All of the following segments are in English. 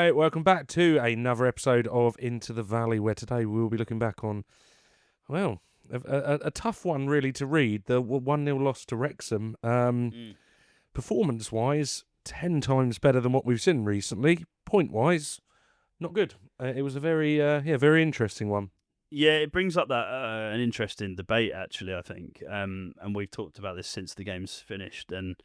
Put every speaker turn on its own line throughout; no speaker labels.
Hi, welcome back to another episode of Into the Valley, where today we will be looking back on, well, a tough one really to read. The 1-0 loss to Wrexham. Performance-wise, 10 times better than what we've seen recently. Point-wise, not good. It was a very interesting one.
Yeah, it brings up that an interesting debate, actually, I think. And we've talked about this since the game's finished. And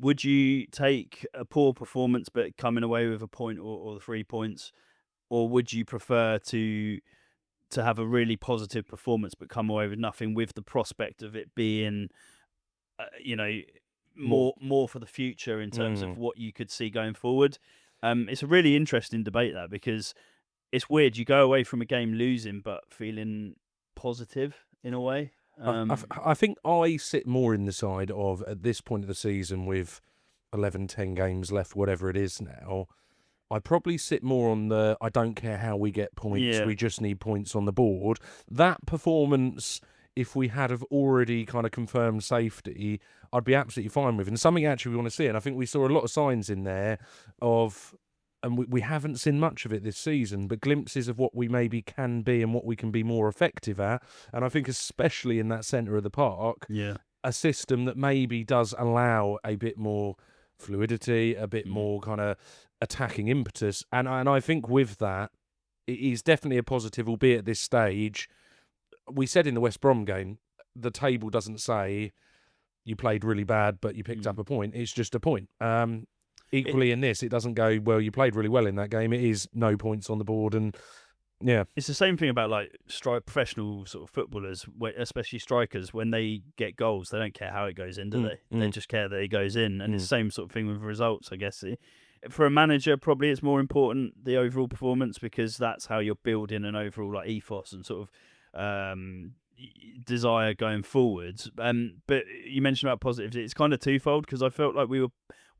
would you take a poor performance but coming away with a point or 3 points? Or would you prefer to have a really positive performance but come away with nothing, with the prospect of it being, more for the future in terms of what you could see going forward? It's a really interesting debate, that, because it's weird. You go away from a game losing but feeling positive in a way.
I think I sit more in the side of, at this point of the season with 11, 10 games left, whatever it is now, I probably sit more on the, I don't care how we get points, we just need points on the board. That performance, if we had have already kind of confirmed safety, I'd be absolutely fine with. And something actually we want to see, and I think we saw a lot of signs in there of, and we haven't seen much of it this season, but glimpses of what we maybe can be and what we can be more effective at. And I think especially in that centre of the park, a system that maybe does allow a bit more fluidity, a bit more kind of attacking impetus. And I think with that, it is definitely a positive, albeit at this stage. We said in the West Brom game, the table doesn't say you played really bad, but you picked up a point. It's just a point. Equally in this, it doesn't go, well, you played really well in that game. It is no points on the board. And yeah,
it's the same thing about like professional sort of footballers, especially strikers. When they get goals, they don't care how it goes in, do they? They just care that it goes in. And it's the same sort of thing with results, I guess. For a manager, probably it's more important, the overall performance, because that's how you're building an overall like ethos and sort of desire going forwards. But you mentioned about positives. It's kind of twofold, because I felt like we were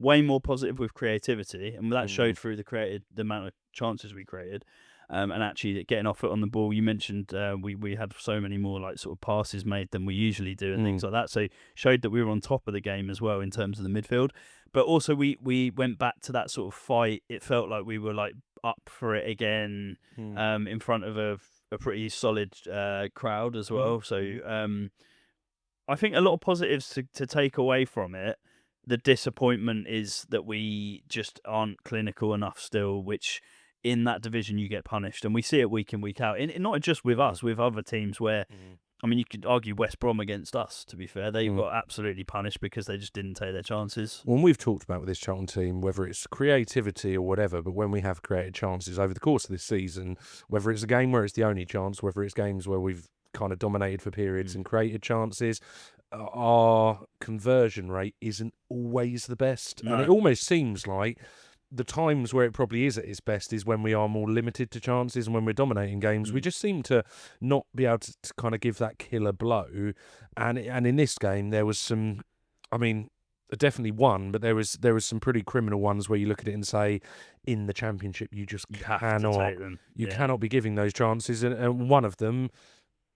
way more positive with creativity, and that showed through the amount of chances we created, and actually getting our foot on the ball. You mentioned we had so many more like sort of passes made than we usually do and things like that, so showed that we were on top of the game as well in terms of the midfield. But also we went back to that sort of fight. It felt like we were like up for it again, in front of a pretty solid crowd as well. So I think a lot of positives to take away from it. The disappointment is that we just aren't clinical enough still, which in that division you get punished. And we see it week in, week out. Not just with us, with other teams where, I mean, you could argue West Brom against us, to be fair. They got absolutely punished because they just didn't take their chances.
Well, we've talked about with this Charlton team, whether it's creativity or whatever, but when we have created chances over the course of this season, whether it's a game where it's the only chance, whether it's games where we've kind of dominated for periods and created chances, our conversion rate isn't always the best. No. And it almost seems like the times where it probably is at its best is when we are more limited to chances, and when we're dominating games, we just seem to not be able to kind of give that killer blow. And in this game, there was some, I mean, definitely one, but there was some pretty criminal ones where you look at it and say, in the Championship, you just cannot be giving those chances. And one of them,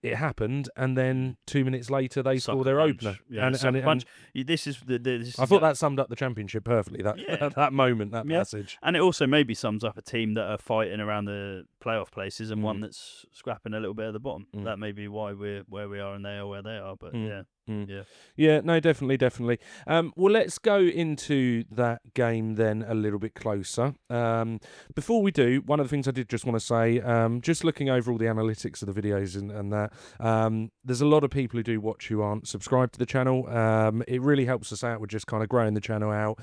it happened, and then 2 minutes later they score their opener.
I thought
that summed up the Championship perfectly. That moment, that passage,
and it also maybe sums up a team that are fighting around the playoff places and one that's scrapping a little bit at the bottom. That may be why we're where we are and they are where they are. But no,
definitely. Well, let's go into that game then a little bit closer. Before we do, one of the things I did just want to say, just looking over all the analytics of the videos and that, there's a lot of people who do watch who aren't subscribed to the channel. It really helps us out with just kind of growing the channel out,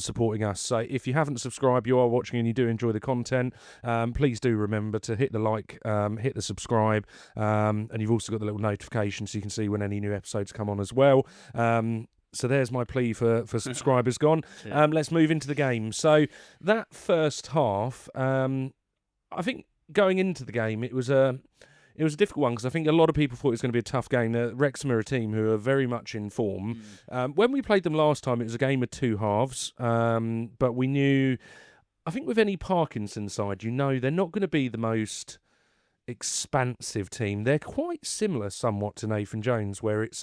supporting us. So if you haven't subscribed, you are watching and you do enjoy the content, please do remember to hit the like, hit the subscribe, and you've also got the little notification so you can see when any new episodes come on as well. So there's my plea for subscribers gone. Let's move into the game. So that first half, I think going into the game, it was a difficult one, because I think a lot of people thought it was going to be a tough game. Wrexham are a team who are very much in form. When we played them last time, it was a game of two halves, but we knew, I think with any Parkinson side, they're not going to be the most expansive team. They're quite similar somewhat to Nathan Jones, where it's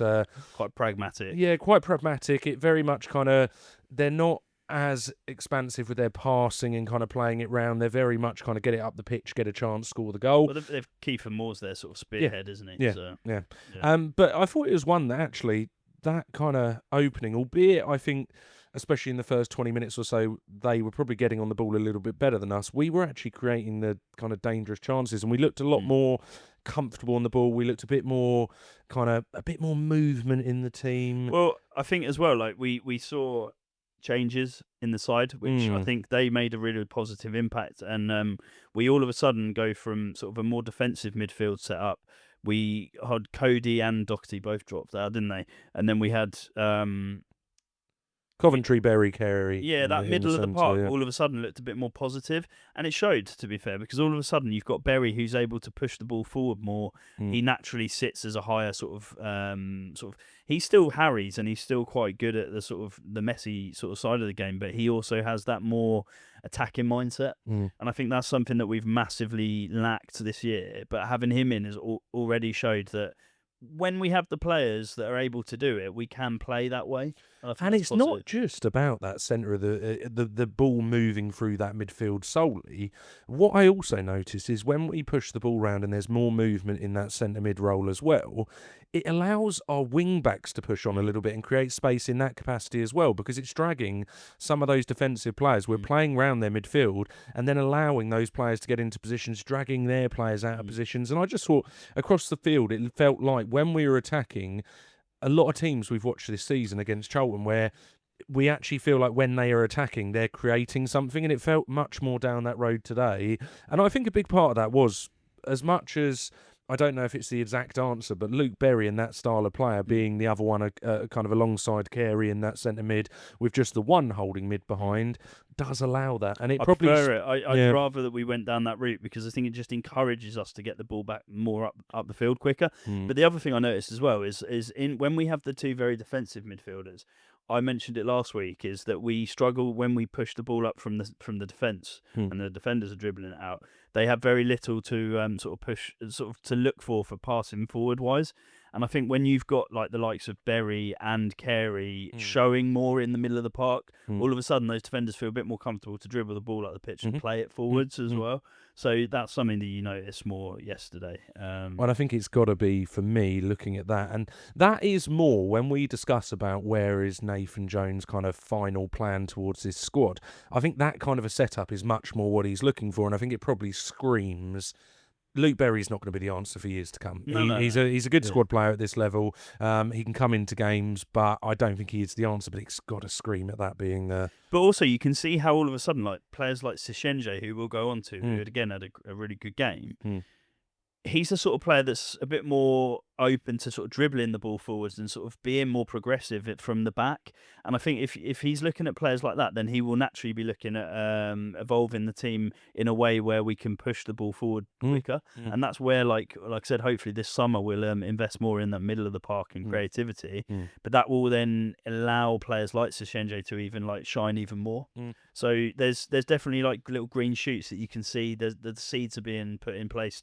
quite pragmatic.
Yeah, quite pragmatic. It very much kind of, they're not as expansive with their passing and kind of playing it round. They're very much kind of get it up the pitch, get a chance, score the goal.
Well, they've Kiefer Moore's their sort of spearhead, isn't he?
Yeah,
So,
yeah.
yeah.
But I thought it was one that actually, that kind of opening, albeit I think, especially in the first 20 minutes or so, they were probably getting on the ball a little bit better than us. We were actually creating the kind of dangerous chances, and we looked a lot more comfortable on the ball. We looked a bit more movement in the team.
Well, I think as well, like we saw changes in the side, which I think they made a really positive impact, and we all of a sudden go from sort of a more defensive midfield setup. We had Cody and Doherty both dropped out, didn't they? And then we had
Coventry, Berry, Carey.
Yeah, that middle of the park all of a sudden looked a bit more positive, and it showed, to be fair, because all of a sudden you've got Berry who's able to push the ball forward more. He naturally sits as a higher sort of. He still harries, and he's still quite good at the sort of the messy sort of side of the game, but he also has that more attacking mindset, and I think that's something that we've massively lacked this year. But having him in has already showed that when we have the players that are able to do it, we can play that way.
And it's not just about that centre of the ball moving through that midfield solely. What I also noticed is when we push the ball round and there's more movement in that centre mid role as well, it allows our wing backs to push on a little bit and create space in that capacity as well, because it's dragging some of those defensive players. We're playing round their midfield and then allowing those players to get into positions, dragging their players out of positions. And I just thought across the field, it felt like when we were attacking, a lot of teams we've watched this season against Charlton where we actually feel like when they are attacking, they're creating something, and it felt much more down that road today. And I think a big part of that was, as much as I don't know if it's the exact answer, but Luke Berry and that style of player being the other one, kind of alongside Carey in that centre mid with just the one holding mid behind, does allow that. And it
I
probably
prefer it. I'd rather that we went down that route, because I think it just encourages us to get the ball back more up the field quicker. But the other thing I noticed as well is in when we have the two very defensive midfielders, I mentioned it last week, is that we struggle when we push the ball up from the defence and the defenders are dribbling it out. They have very little to to look for passing forward wise. And I think when you've got like the likes of Berry and Carey showing more in the middle of the park, all of a sudden those defenders feel a bit more comfortable to dribble the ball up the pitch and play it forwards as well. So that's something that you noticed more yesterday.
Well, I think it's got to be, for me, looking at that. And that is more when we discuss about where is Nathan Jones' kind of final plan towards this squad. I think that kind of a setup is much more what he's looking for. And I think it probably screams Luke Berry's not going to be the answer for years to come. He's a good squad player at this level. He can come into games, but I don't think he is the answer. But it's got to scream at that being the.
But also, you can see how all of a sudden, like players like Sishenje, who we'll go on to, who again had a really good game. He's the sort of player that's a bit more open to sort of dribbling the ball forwards and sort of being more progressive from the back. And I think if he's looking at players like that, then he will naturally be looking at evolving the team in a way where we can push the ball forward quicker. And that's where, like I said, hopefully this summer we'll invest more in the middle of the park and creativity. But that will then allow players like Sishenje to even like shine even more. So there's definitely like little green shoots that you can see. The seeds are being put in place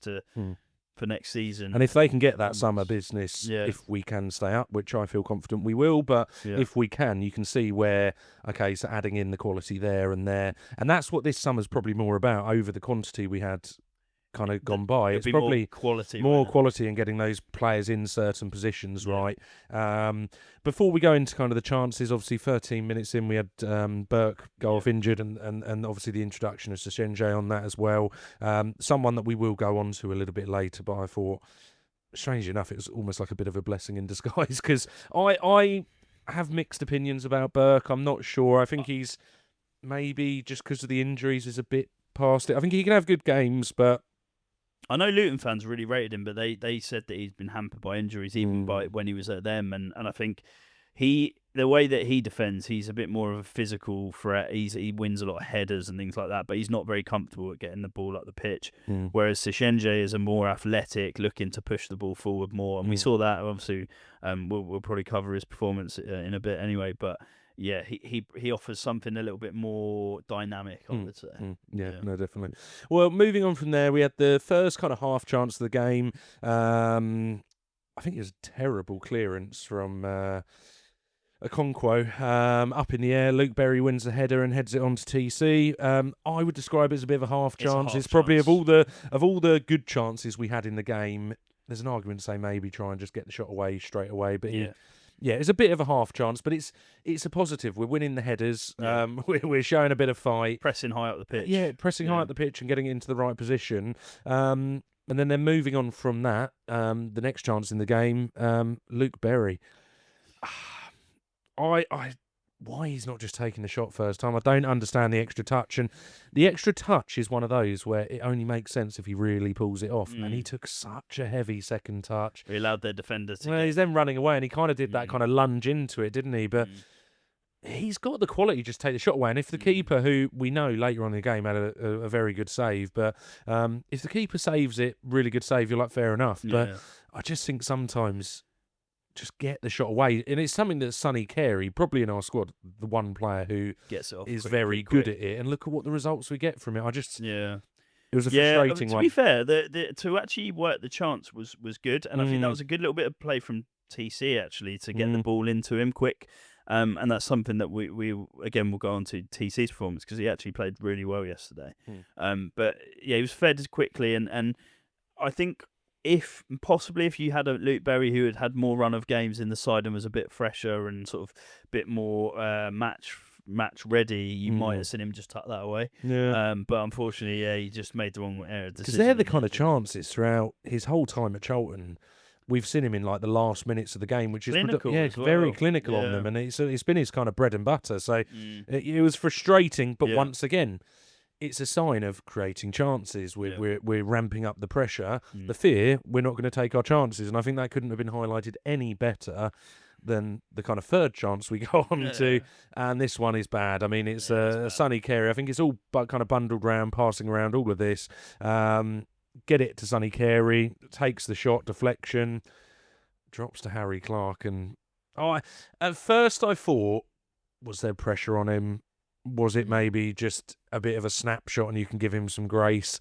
for next season.
And if they can get that summer business, if we can stay up, which I feel confident we will, but if we can, you can see where, okay, so adding in the quality there and there. And that's what this summer's probably more about over the quantity we had kind of gone by. It's probably more quality and getting those players in certain positions right. Before we go into kind of the chances, obviously 13 minutes in we had Burke go off injured and obviously the introduction of Sishenje on that as well. Someone that we will go on to a little bit later, but I thought, strangely enough, it was almost like a bit of a blessing in disguise, because I have mixed opinions about Burke. I'm not sure. I think he's maybe, just because of the injuries, is a bit past it. I think he can have good games, but
I know Luton fans really rated him, but they said that he's been hampered by injuries even by when he was at them, and I think the way that he defends, he's a bit more of a physical threat. He wins a lot of headers and things like that, but he's not very comfortable at getting the ball up the pitch. Whereas Sishenje is a more athletic, looking to push the ball forward more, and we saw that obviously. We'll probably cover his performance in a bit anyway, but. Yeah, he offers something a little bit more dynamic, I would say.
Yeah, no, definitely. Well, moving on from there, we had the first kind of half chance of the game. I think it was a terrible clearance from Okonkwo up in the air. Luke Berry wins the header and heads it on to TC. I would describe it as a bit of a half chance. It's probably of all the good chances we had in the game. There's an argument to say maybe try and just get the shot away straight away, but it's a bit of a half chance, but it's a positive. We're winning the headers.
Yeah.
We're showing a bit of fight,
pressing high up the pitch.
Yeah, pressing high up the pitch and getting it into the right position. And then they're moving on from that. The next chance in the game, Luke Berry. Why he's not just taking the shot first time, I don't understand the extra touch. And the extra touch is one of those where it only makes sense if he really pulls it off. And he took such a heavy second touch.
He allowed their defender to.
Well, he's then running away, and he kind of did that kind of lunge into it, didn't he? But he's got the quality to just take the shot away. And if the keeper, who we know later on in the game had a very good save, but if the keeper saves it, really good save, you're like, fair enough. But I just think sometimes just get the shot away. And it's something that Sonny Carey, probably in our squad, the one player who
gets it off
is very good at it. And look at what the results we get from it. It was a frustrating one.
To be fair, to actually work the chance was good. And I think that was a good little bit of play from TC, actually, to get the ball into him quick. And that's something that we again will go on to TC's performance, because he actually played really well yesterday. But yeah, he was fed quickly, and I think if you had a Luke Berry who had more run of games in the side and was a bit fresher and sort of a bit more match ready, you might have seen him just tuck that away. But unfortunately, he just made the wrong error decision.
Because they're the kind of chances throughout his whole time at Charlton. We've seen him in like the last minutes of the game, which is very clinical on them, and it's been his kind of bread and butter. So it was frustrating, but once again, it's a sign of creating chances. We're ramping up the pressure, the fear. We're not going to take our chances, and I think that couldn't have been highlighted any better than the kind of third chance we go on to, and this one is bad. I mean, it's a Sonny Carey. I think it's all kind of bundled around, passing around all of this. Get it to Sonny Carey, takes the shot, deflection, drops to Harry Clark, and at first I thought, was there pressure on him? Was it maybe just a bit of a snapshot and you can give him some grace?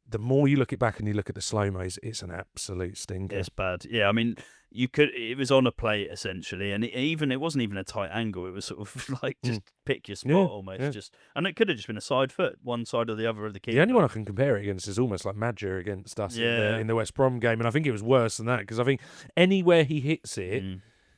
The more you look it back and you look at the slow-mos, it's an absolute stinker.
It's bad. Yeah, I mean, it was on a plate essentially, and it wasn't even a tight angle. It was sort of like just pick your spot almost. And it could have just been a side foot, one side or the other of the keeper.
The only one I can compare it against is almost like Madger against us in the West Brom game, and I think it was worse than that, because I think anywhere he hits it,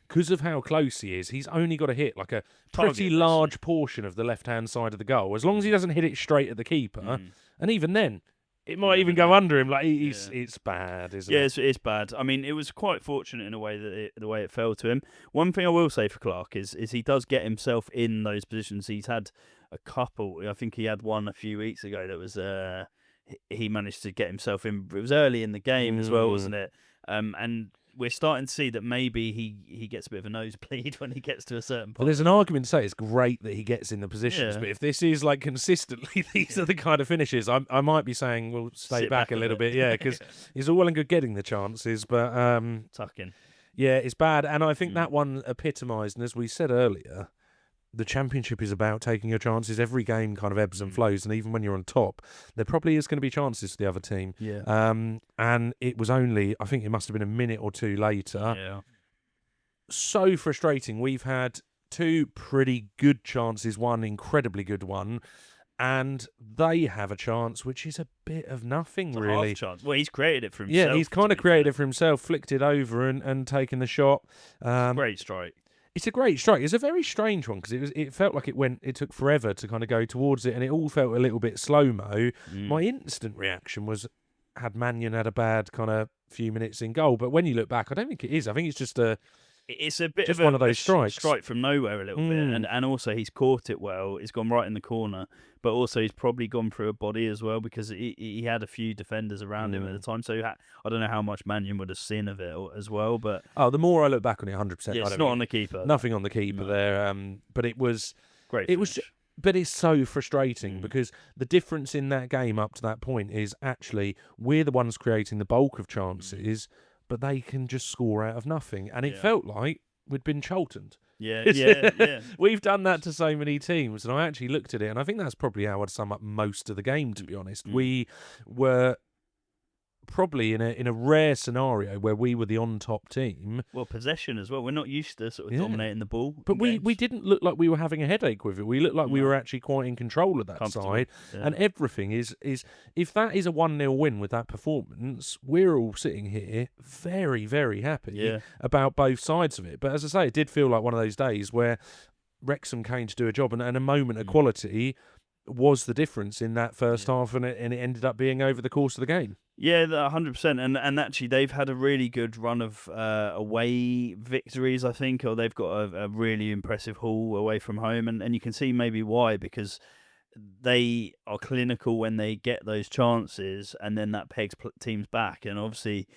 because of how close he is, he's only got to hit like a pretty large portion of the left-hand side of the goal. As long as he doesn't hit it straight at the keeper, and even then, it might even go under him. Like it's bad, isn't it?
Yeah, it's bad. I mean, it was quite fortunate in a way that the way it fell to him. One thing I will say for Clark is he does get himself in those positions. He's had a couple. I think he had one a few weeks ago that was he managed to get himself in. It was early in the game as well, wasn't it? And we're starting to see that maybe he gets a bit of a nosebleed when he gets to a certain point.
Well, there's an argument to say it's great that he gets in the positions, but if this is like consistently, these are the kind of finishes, I might be saying we'll stay back a little bit, because he's all well and good getting the chances, but
tucking.
Yeah, it's bad, and I think that one epitomised, and as we said earlier, the Championship is about taking your chances. Every game kind of ebbs and flows, and even when you're on top, there probably is going to be chances for the other team. And it was only, I think it must have been a minute or two later. So frustrating. We've had two pretty good chances, one incredibly good one, and they have a chance which is a bit of nothing, really.
Half chance. Well, he's created it for himself.
Yeah, he's kind of created it for himself, flicked it over and taken the shot.
Great strike.
It's a great strike. It's a very strange one, because it felt like it took forever to kind of go towards it, and it all felt a little bit slow-mo. My instant reaction was, had Mannion had a bad kind of few minutes in goal, but when you look back, I don't think it is. I think it's just
it's a bit
just
of
one of those strikes.
Strike from nowhere a little bit, and also he's caught it well. He's gone right in the corner, but also he's probably gone through a body as well, because he had a few defenders around him at the time. So I don't know how much Mannion would have seen of it as well. But
the more I look back on it, 100%.
It's not on the keeper.
Nothing on the keeper there. But it was
great.
But it's so frustrating, because the difference in that game up to that point is actually we're the ones creating the bulk of chances, but they can just score out of nothing. And it felt like we'd been Charlton'd.
Yeah.
We've done that to so many teams, and I actually looked at it, and I think that's probably how I'd sum up most of the game, to be honest. We were probably in a rare scenario where we were the on-top team.
Well, possession as well. We're not used to sort of dominating the ball.
But we didn't look like we were having a headache with it. We looked like we were actually quite in control of that side.
Yeah.
And everything is if that is a 1-0 win with that performance, we're all sitting here very, very happy about both sides of it. But as I say, it did feel like one of those days where Wrexham came to do a job, and a moment of quality was the difference in that first half, and it ended up being over the course of the game.
Yeah, 100%. And actually, they've had a really good run of away victories, I think, or they've got a really impressive haul away from home. And you can see maybe why, because they are clinical when they get those chances, and then that pegs teams back. And obviously,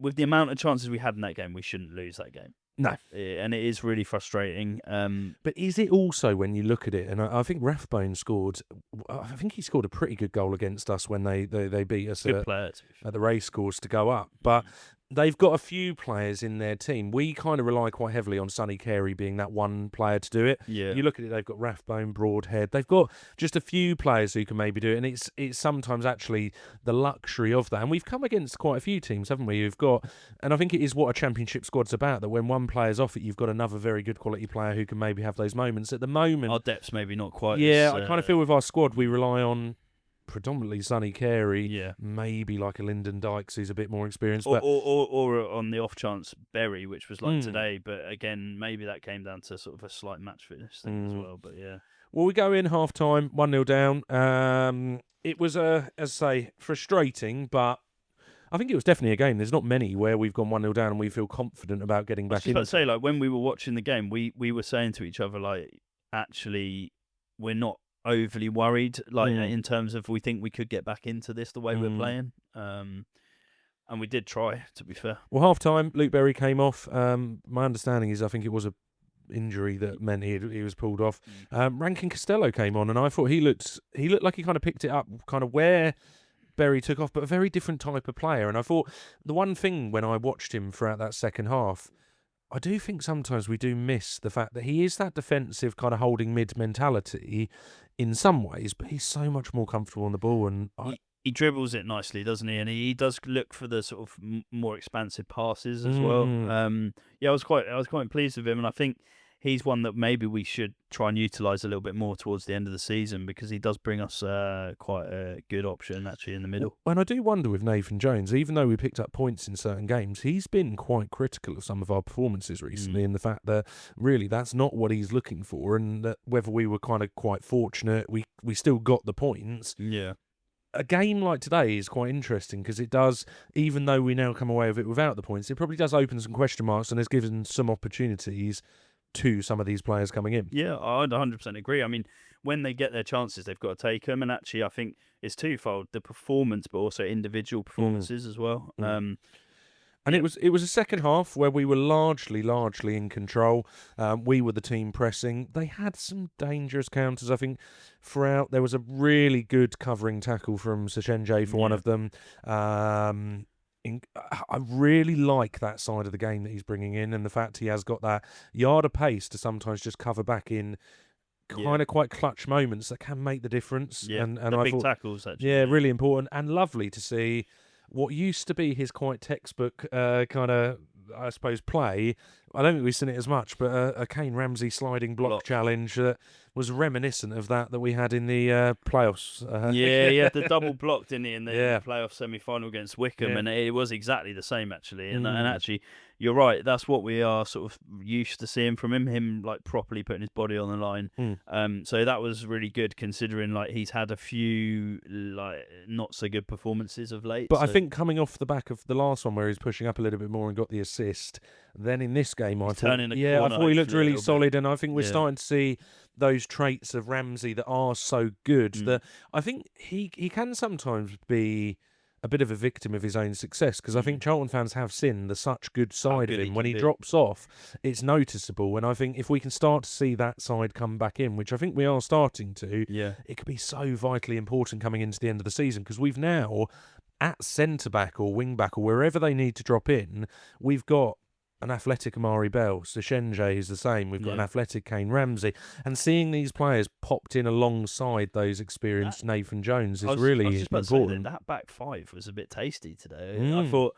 with the amount of chances we had in that game, we shouldn't lose that game.
No.
And it is really frustrating.
But is it also, when you look at it, and I think Rathbone scored, I think he scored a pretty good goal against us when they beat us at the racecourse to go up. But they've got a few players in their team. We kind of rely quite heavily on Sonny Carey being that one player to do it.
Yeah.
You look at it, they've got Rathbone, Broadhead. They've got just a few players who can maybe do it, and it's sometimes actually the luxury of that. And we've come against quite a few teams, haven't we? You've got, and I think it is what a championship squad's about, that when one player's off it, you've got another very good quality player who can maybe have those moments. At the moment,
our depth's maybe not quite.
Yeah, I kind of feel with our squad we rely on predominantly Sonny Carey, maybe like a Lyndon Dykes who's a bit more experienced,
or on the off chance Berry, which was like today. But again, maybe that came down to sort of a slight match fitness thing as well. But yeah.
Well, we go in half time, 1-0 down. It was as I say, frustrating, but I think it was definitely a game. There's not many where we've gone 1-0 down and we feel confident about getting back in.
I was about to say, like, when we were watching the game, we were saying to each other, like, actually, we're not overly worried, like, in terms of we think we could get back into this the way we're playing. And we did try, to be fair.
Well, half time, Luke Berry came off. My understanding is I think it was a injury that meant he was pulled off. Rankin Costello came on, and I thought he looked like he kind of picked it up, kind of where Berry took off, but a very different type of player. And I thought the one thing when I watched him throughout that second half, I do think sometimes we do miss the fact that he is that defensive kind of holding mid mentality in some ways, but he's so much more comfortable on the ball, and
he dribbles it nicely, doesn't he? And he does look for the sort of more expansive passes as well. I was quite pleased with him, and I think he's one that maybe we should try and utilise a little bit more towards the end of the season, because he does bring us quite a good option actually in the middle.
And I do wonder with Nathan Jones, even though we picked up points in certain games, he's been quite critical of some of our performances recently, in the fact that really that's not what he's looking for, and that whether we were kind of quite fortunate, we still got the points.
Yeah.
A game like today is quite interesting because it does, even though we now come away with it without the points, it probably does open some question marks and has given some opportunities to some of these players coming in.
Yeah, I'd 100% agree. I mean, when they get their chances, they've got to take them. And actually, I think it's twofold: the performance, but also individual performances as well.
And it was a second half where we were largely in control. We were the team pressing. They had some dangerous counters, I think, throughout. There was a really good covering tackle from Sachenje for one of them. I really like that side of the game that he's bringing in, and the fact he has got that yard of pace to sometimes just cover back in kind of quite clutch moments that can make the difference.
Yeah,
and
the big tackles, actually.
Yeah, really important, and lovely to see what used to be his quite textbook kind of, I suppose, play. I don't think we've seen it as much, but a Kane Ramsey sliding block challenge that was reminiscent of that we had in the playoffs.
He had the double block, didn't he, in the playoff semi-final against Wickham, and it was exactly the same, actually. And actually, you're right, that's what we are sort of used to seeing from him like properly putting his body on the line. So that was really good, considering like he's had a few like not so good performances of late.
But I think coming off the back of the last one where he's pushing up a little bit more and got the assist, then in this game I thought he looked really solid, and I think we're starting to see those traits of Ramsey that are so good that I think he can sometimes be a bit of a victim of his own success, because I think Charlton fans have seen the such good side of him. When he drops off, it's noticeable, and I think if we can start to see that side come back in, which I think we are starting to, it could be so vitally important coming into the end of the season, because we've now, at centre-back or wing-back or wherever they need to drop in, we've got an athletic Amari Bell. Seshenje is the same. We've got an athletic Kane Ramsey. And seeing these players popped in alongside those experienced Nathan Jones is really
I was just about
important.
To say that back five was a bit tasty today. I thought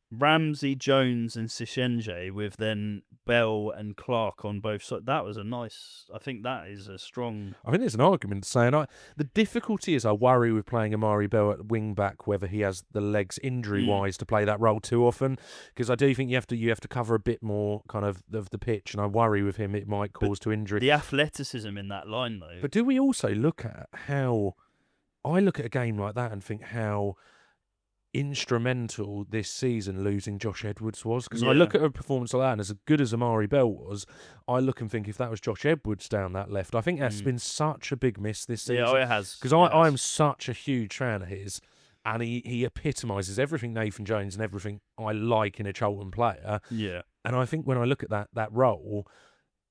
Ramsey, Jones, and Sishenje with then Bell and Clark on both sides. That was a nice. I think that is a strong.
I think there's an argument saying the difficulty is I worry with playing Amari Bell at wing back whether he has the legs injury wise to play that role too often, because I do think you have to cover a bit more kind of the pitch, and I worry with him it might cause to injury.
The athleticism in that line though.
But do we also look at how I look at a game like that and think how instrumental this season losing Josh Edwards was? Because I look at a performance like that, and as good as Amari Bell was, I look and think if that was Josh Edwards down that left, I think that's been such a big miss this season.
Yeah, it has.
Because I am such a huge fan of his, and he epitomises everything Nathan Jones and everything I like in a Charlton player.
Yeah.
And I think when I look at that role,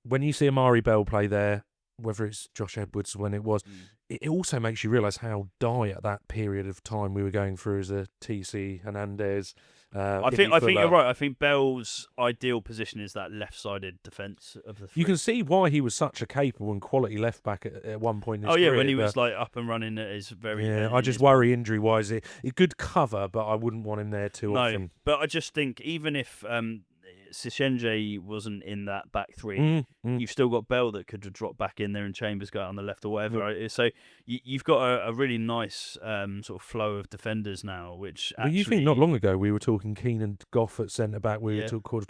when you see Amari Bell play there, whether it's Josh Edwards when it was, it also makes you realise how dire that period of time we were going through as a TC Hernandez.
I think you're right. I think Bell's ideal position is that left-sided defence of the three.
You can see why he was such a capable and quality left back at one point in his career.
When he was like up and running at his very.
Yeah, I just worry injury-wise. It could cover, but I wouldn't want him there too often.
But I just think even if Sishenje wasn't in that back three, you've still got Bell that could have dropped back in there and Chambers go out on the left or whatever. Right? So you've got a really nice sort of flow of defenders now, which
you think not long ago we were talking Keane and Goff at centre-back, we were talking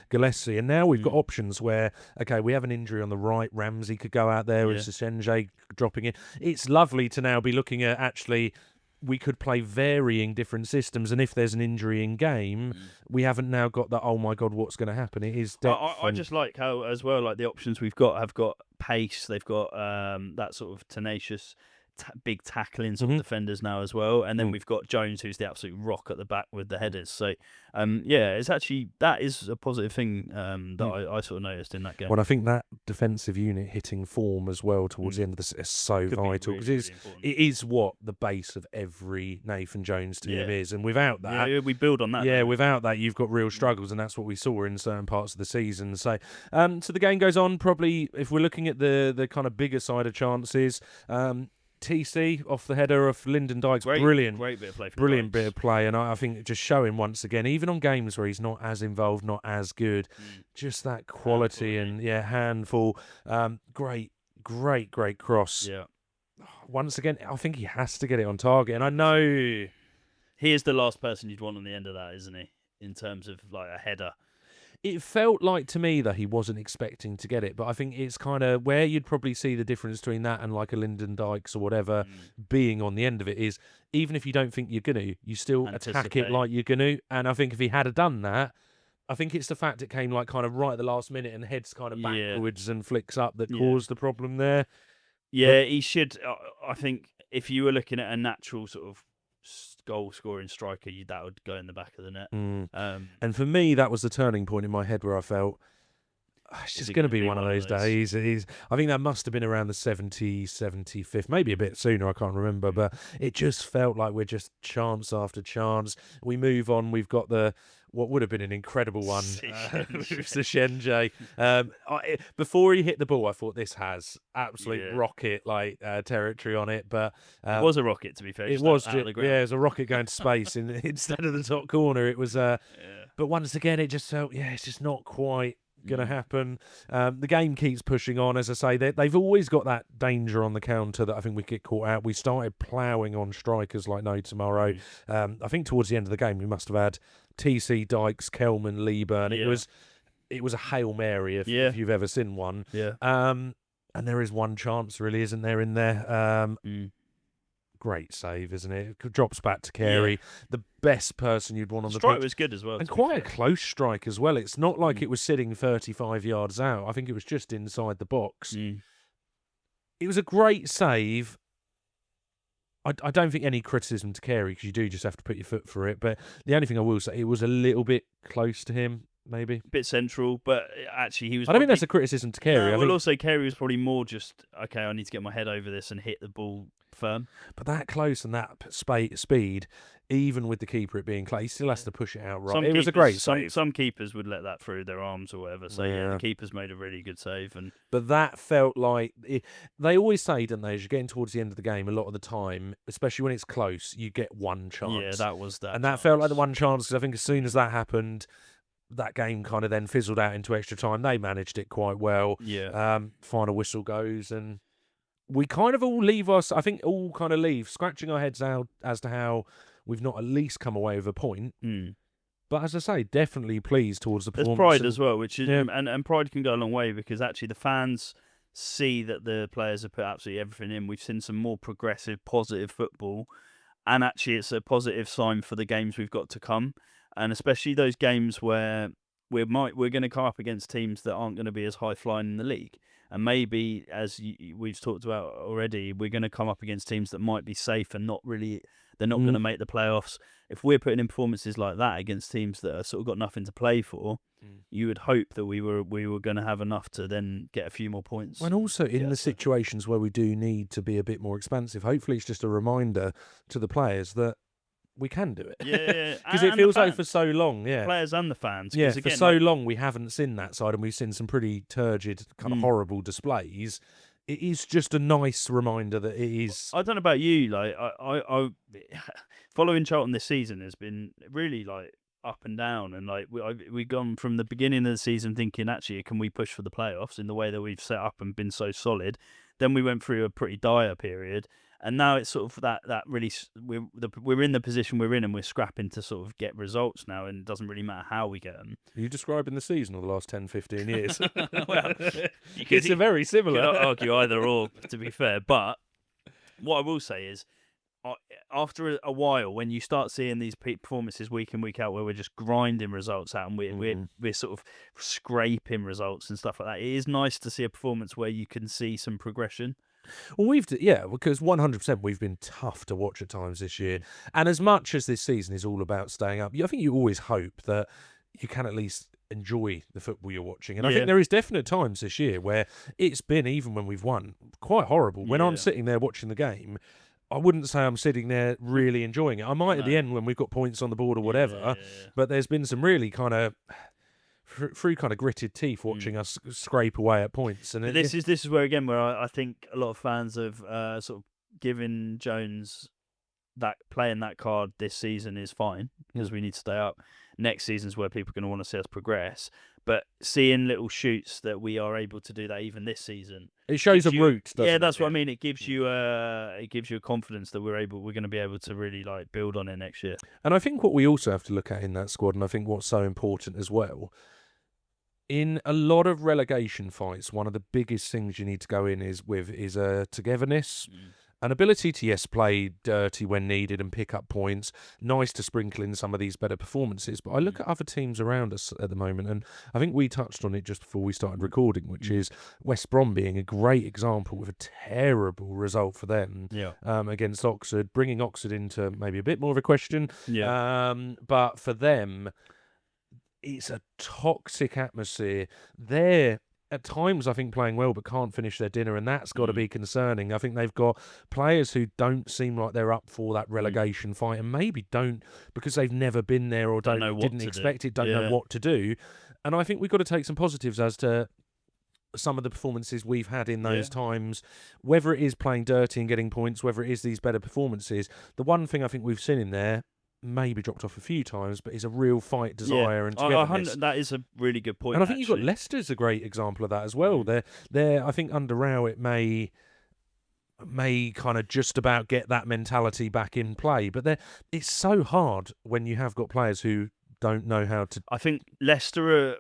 Gillespie, and now we've got options where, okay, we have an injury on the right, Ramsey could go out there with Sishenje dropping in. It's lovely to now be looking at actually we could play varying different systems, and if there's an injury in game, we haven't now got that, oh my God, what's going to happen? It is depth.
I just like how, as well, like the options we've got have got pace, they've got that sort of tenacious, big tackling sort of defenders now as well, and then we've got Jones, who's the absolute rock at the back with the headers. So, it's actually, that is a positive thing that I sort of noticed in that game.
Well, I think that defensive unit hitting form as well towards the end of this is so vital, because it is what the base of every Nathan Jones team is, and without that,
we build on that.
Yeah, without that, you've got real struggles, and that's what we saw in certain parts of the season. So, so the game goes on. Probably, if we're looking at the kind of bigger side of chances. TC off the header of Lyndon Dykes, brilliant.
Great bit of play.
Brilliant bit of play, and I think just showing once again, even on games where he's not as involved, not as good, just that quality and handful. Great cross.
Yeah.
Once again, I think he has to get it on target, and I know
he is the last person you'd want on the end of that, isn't he? In terms of like a header.
It felt like to me that he wasn't expecting to get it, but I think it's kind of where you'd probably see the difference between that and like a Lyndon Dykes or whatever being on the end of it is, even if you don't think you're going to, you still attack it like you're going to. And I think if he had done that, I think it's the fact it came like kind of right at the last minute and heads kind of backwards and flicks up that caused the problem there.
Yeah, he should. I think if you were looking at a natural sort of goal-scoring striker, that would go in the back of the net.
And for me, that was the turning point in my head where I felt it's just going to be one of those days. I think that must have been around the 75th, maybe a bit sooner, I can't remember, but it just felt like we're just chance after chance. We move on, we've got what would have been an incredible one with Sishenje. Before he hit the ball, I thought this has absolute rocket territory on it, but
it was a rocket, to be fair.
It was, it was a rocket going to space instead of the top corner. It was, but once again, it just felt, it's just not quite going to happen. The game keeps pushing on. As I say, they've always got that danger on the counter that I think we get caught out. We started ploughing on strikers like no tomorrow. I think towards the end of the game, we must have had TC, Dykes, Kelman, Lieber, and it was a Hail Mary if you've ever seen one. And there is one chance, really, isn't there, in there? Great save, isn't it? It drops back to Carey, the best person you'd want on the
strike
pitch.
Was good as well,
and quite a close strike as well. It's not like it was sitting 35 yards out. I think it was just inside the box. It was a great save. I don't think any criticism to Carey, because you do just have to put your foot for it. But the only thing I will say, it was a little bit close to him. maybe.
A bit central, but actually he was.
I don't think that's a criticism to Carey.
No, also Carey was probably more just, okay, I need to get my head over this and hit the ball firm.
But that close and that speed, even with the keeper it being close, he still has to push it out right. It was a great save.
Some keepers would let that through their arms or whatever. So the keeper's made a really good save.
But that felt like they always say, don't they, as you're getting towards the end of the game, a lot of the time, especially when it's close, you get one chance.
Yeah, that was that.
And that felt like the one chance, because I think as soon as that happened, that game kind of then fizzled out into extra time. They managed it quite well.
Yeah.
Final whistle goes, and we kind of all leave scratching our heads out as to how we've not at least come away with a point. But as I say, definitely pleased towards the performance.
There's pride as well, which is and pride can go a long way, because actually the fans see that the players have put absolutely everything in. We've seen some more progressive, positive football, and actually it's a positive sign for the games we've got to come, and especially those games where we're going to come up against teams that aren't going to be as high flying in the league. And maybe, as we've talked about already, we're going to come up against teams that might be safe and they're not going to make the playoffs. If we're putting in performances like that against teams that have sort of got nothing to play for, you would hope that we were going to have enough to then get a few more points.
And also in the situations where we do need to be a bit more expansive, hopefully it's just a reminder to the players that we can do it.
Yeah,
because it feels like for so long,
players and the fans.
Yeah,
again,
for so long we haven't seen that side, and we've seen some pretty turgid, kind of horrible displays. It is just a nice reminder that it is.
I don't know about you, like I following Charlton this season has been really like up and down, and like we've gone from the beginning of the season thinking, actually, can we push for the playoffs in the way that we've set up and been so solid? Then we went through a pretty dire period. And now it's sort of that really we're in the position we're in, and we're scrapping to sort of get results now, and it doesn't really matter how we get them.
Are you describing the season or the last 10, 15 years?
Well,
it's a very similar.
You cannot argue either or, to be fair. But what I will say is, after a while, when you start seeing these performances week in, week out, where we're just grinding results out and we're sort of scraping results and stuff like that, it is nice to see a performance where you can see some progression.
Well, because 100% we've been tough to watch at times this year. And as much as this season is all about staying up, I think you always hope that you can at least enjoy the football you're watching. And I think there is definite times this year where it's been, even when we've won, quite horrible. When I'm sitting there watching the game, I wouldn't say I'm sitting there really enjoying it. I might at the end when we've got points on the board or whatever, but there's been some really kind of through kind of gritted teeth watching us scrape away at points. And
this is where I think a lot of fans have sort of given Jones that playing that card this season is fine because we need to stay up. Next season's where people are going to want to see us progress. But seeing little shoots that we are able to do that even this season,
it shows a root.
Yeah, that's what I mean. It gives you a confidence that we're going to be able to really like build on it next year.
And I think what we also have to look at in that squad, and I think what's so important as well, in a lot of relegation fights, one of the biggest things you need to go in is togetherness. An ability to, play dirty when needed and pick up points. Nice to sprinkle in some of these better performances. But I look at other teams around us at the moment, and I think we touched on it just before we started recording, which is West Brom being a great example with a terrible result for them against Oxford, bringing Oxford into maybe a bit more of a question. But for them, it's a toxic atmosphere. They're at times, I think, playing well but can't finish their dinner, and that's got to be concerning. I think they've got players who don't seem like they're up for that relegation fight, and maybe don't because they've never been there or didn't expect it, don't know what to do. And I think we've got to take some positives as to some of the performances we've had in those times, whether it is playing dirty and getting points, whether it is these better performances. The one thing I think we've seen in there, maybe dropped off a few times, but is a real fight, desire, and togetherness.
That is a really good point.
And I think you've got Leicester as a great example of that as well. They're I think under Rao it may kind of just about get that mentality back in play, but it's so hard when you have got players who don't know how to.
I think Leicester are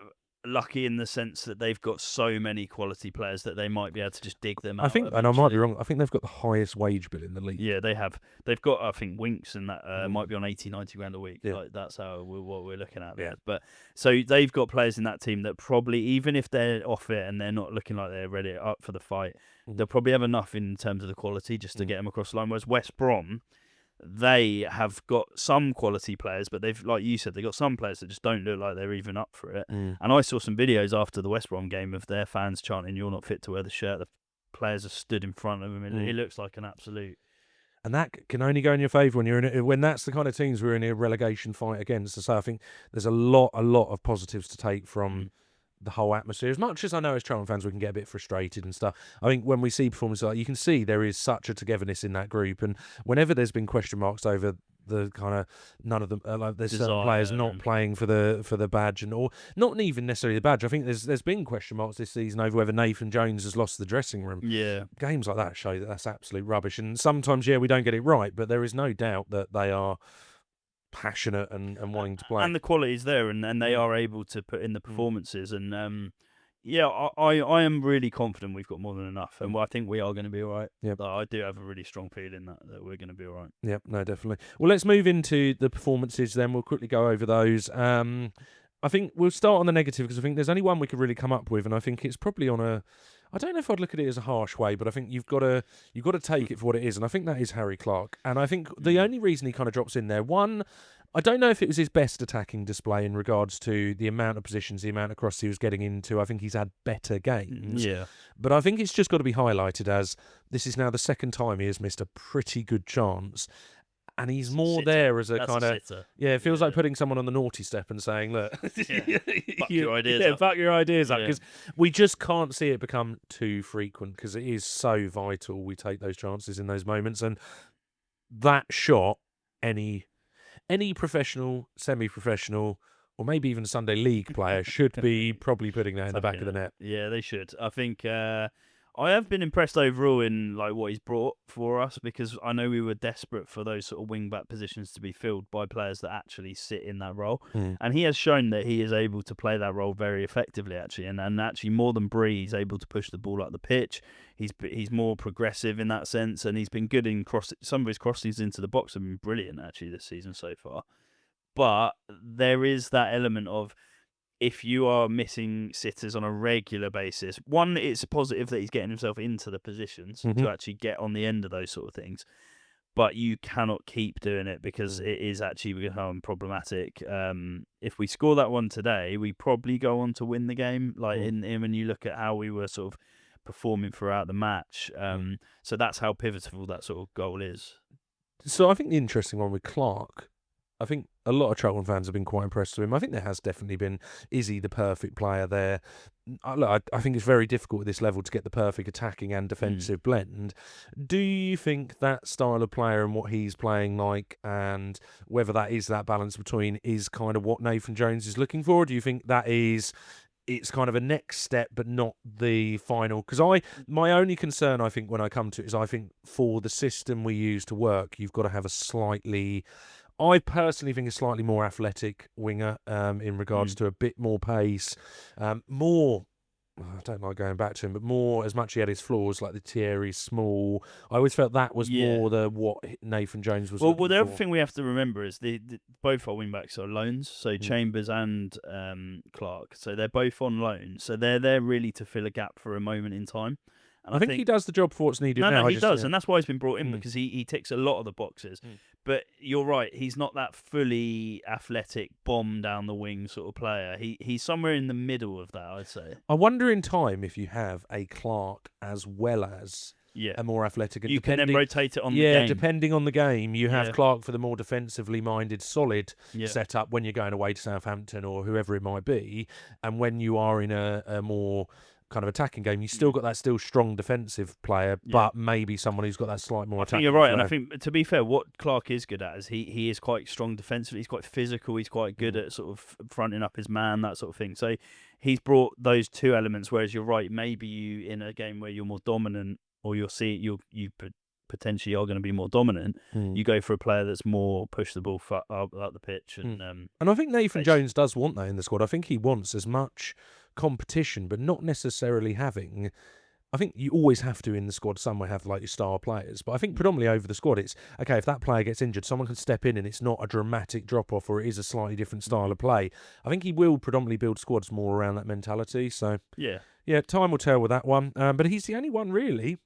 lucky in the sense that they've got so many quality players that they might be able to just dig them out.
I think, and I might be wrong, I think they've got the highest wage bill in the league.
Yeah, they have. They've got, I think, Winks and that might be on 80, 90 grand a week.
Yeah.
Like, that's what we're looking at there. But so they've got players in that team that probably, even if they're off it and they're not looking like they're ready up for the fight, they'll probably have enough in terms of the quality just to get them across the line. Whereas West Brom, they have got some quality players, but they've, like you said, they've got some players that just don't look like they're even up for it. And I saw some videos after the West Brom game of their fans chanting, "You're not fit to wear the shirt." The players are stood in front of them, and it looks like an absolute.
And that can only go in your favour when that's the kind of teams we're in a relegation fight against. So I think there's a lot of positives to take from the whole atmosphere. As much as I know as Charlton fans we can get a bit frustrated and stuff, I think when we see performances like, you can see there is such a togetherness in that group, and whenever there's been question marks over the kind of none of them like there's certain players not playing for the badge or not even necessarily the badge. I think there's been question marks this season over whether Nathan Jones has lost the dressing room. Games like that show that that's absolute rubbish, and sometimes we don't get it right, but there is no doubt that they are passionate and wanting to play,
and the quality is there, and they are able to put in the performances, and I am really confident we've got more than enough, and I think we are going to be all right. I do have a really strong feeling that we're going to be all right.
Yep, no, definitely. Well, let's move into the performances then. We'll quickly go over those. I think we'll start on the negative because I think there's only one we could really come up with, and I think it's probably on a. I don't know if I'd look at it as a harsh way, but I think you've got to take it for what it is, and I think that is Harry Clarke. And I think the only reason he kind of drops in there, one, I don't know if it was his best attacking display in regards to the amount of positions, the amount of crosses he was getting into. I think he's had better games. But I think it's just got to be highlighted as this is now the second time he has missed a pretty good chance. And he's more there as a kind of it feels like putting someone on the naughty step and saying, "Look,
fuck your ideas up."
Fuck your ideas up," because we just can't see it become too frequent because it is so vital we take those chances in those moments. And that shot, any professional, semi-professional, or maybe even Sunday League player should be probably putting that in the back of the net.
Yeah, they should. I think. I have been impressed overall in like what he's brought for us, because I know we were desperate for those sort of wing-back positions to be filled by players that actually sit in that role. And he has shown that he is able to play that role very effectively, actually. And actually, more than Bree, he's able to push the ball up the pitch. He's more progressive in that sense, and he's been good in some of his crosses into the box have been brilliant, actually, this season so far. But there is that element of, if you are missing sitters on a regular basis, one, it's a positive that he's getting himself into the positions to actually get on the end of those sort of things. But you cannot keep doing it because it is actually become problematic. If we score that one today, we probably go on to win the game. Like when you look at how we were sort of performing throughout the match. So that's how pivotal that sort of goal is.
So I think the interesting one with Clarke, I think a lot of Charlton fans have been quite impressed with him. I think there has definitely been, is he the perfect player there? I think it's very difficult at this level to get the perfect attacking and defensive blend. Do you think that style of player and what he's playing like, and whether that is that balance between, is kind of what Nathan Jones is looking for? Or do you think that it's kind of a next step but not the final? Because my only concern, I think, when I come to it is I think for the system we use to work, you've got to have a slightly... I personally think a slightly more athletic winger in regards to a bit more pace, more... I don't like going back to him, but more, as much as he had his flaws, like the Thierry small. I always felt that was more what Nathan Jones was. Well,
the other thing we have to remember is both our wing backs are loans, so Chambers and Clarke. So they're both on loan, so they're there really to fill a gap for a moment in time. And
I think he does the job for what's needed now.
No, he does, and that's why he's been brought in, because he ticks a lot of the boxes. But you're right, he's not that fully athletic, bomb down the wing sort of player. He's somewhere in the middle of that, I'd say.
I wonder in time if you have a Clarke as well as a more athletic.
You can then rotate it on the game.
Yeah, depending on the game. You have Clarke for the more defensively minded, solid setup when you're going away to Southampton or whoever it might be. And when you are in a more... kind of attacking game, you still got that strong defensive player, but maybe someone who's got that slight more attacking.
I think you're right, and I think, to be fair, what Clarke is good at is he is quite strong defensively. He's quite physical. He's quite good at sort of fronting up his man, that sort of thing. So he's brought those two elements. Whereas you're right, maybe you in a game where you're more dominant, or you potentially are going to be more dominant, you go for a player that's more push the ball up the pitch. And
I think Nathan Jones does want that in the squad. I think he wants as much competition, but not necessarily having... I think you always have to, in the squad, somewhere have like your star players. But I think predominantly over the squad, it's, okay, if that player gets injured, someone can step in and it's not a dramatic drop-off, or it is a slightly different style of play. I think he will predominantly build squads more around that mentality. So, yeah, time will tell with that one. But he's the only one, really,